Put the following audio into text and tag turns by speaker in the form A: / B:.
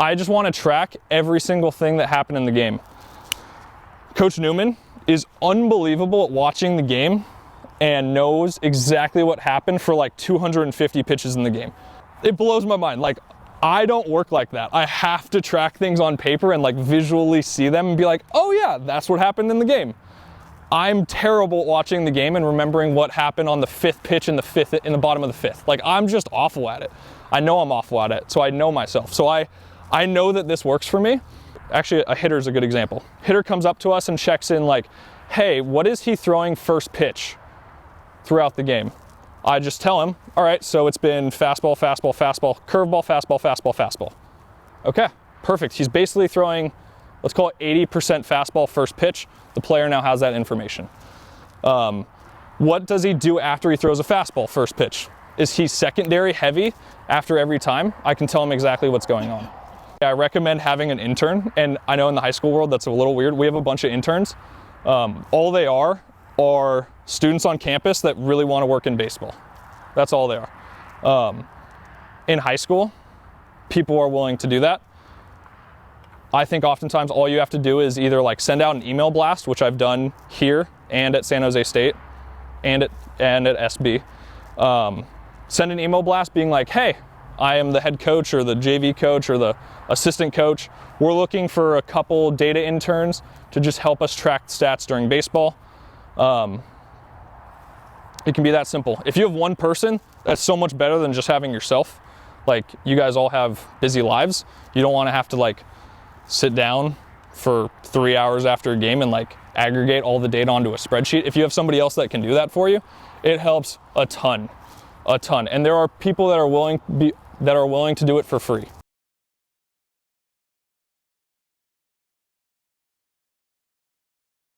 A: I just want to track every single thing that happened in the game. Coach Newman is unbelievable at watching the game and knows exactly what happened for like 250 pitches in the game. It blows my mind. Like, I don't work like that. I have to track things on paper and like visually see them and be like, oh yeah, that's what happened in the game. I'm terrible at watching the game and remembering what happened on the 5th pitch in the bottom of the 5th. Like, I'm just awful at it. I know I'm awful at it, so I know myself. So I know that this works for me. Actually, a hitter's a good example. Hitter comes up to us and checks in like, hey, what is he throwing first pitch throughout the game? I just tell him, all right, so it's been fastball, fastball, fastball, curveball, fastball, fastball, fastball. Okay, perfect. He's basically throwing, let's call it 80% fastball first pitch. The player now has that information. What does he do after he throws a fastball first pitch? Is he secondary heavy after every time? I can tell him exactly what's going on. I recommend having an intern, and I know in the high school world that's a little weird. We have a bunch of interns. All they are students on campus that really want to work in baseball. That's all they are. In high school, people are willing to do that. I think oftentimes all you have to do is either like send out an email blast, which I've done here and at San Jose State and at SB. Send an email blast being like, hey, I am the head coach or the JV coach or the assistant coach. We're looking for a couple data interns to just help us track stats during baseball. It can be that simple. If you have one person, that's so much better than just having yourself. Like, you guys all have busy lives. You don't want to have to like sit down for 3 hours after a game and like aggregate all the data onto a spreadsheet. If you have somebody else that can do that for you, it helps a ton. And there are people that are willing to do it for free.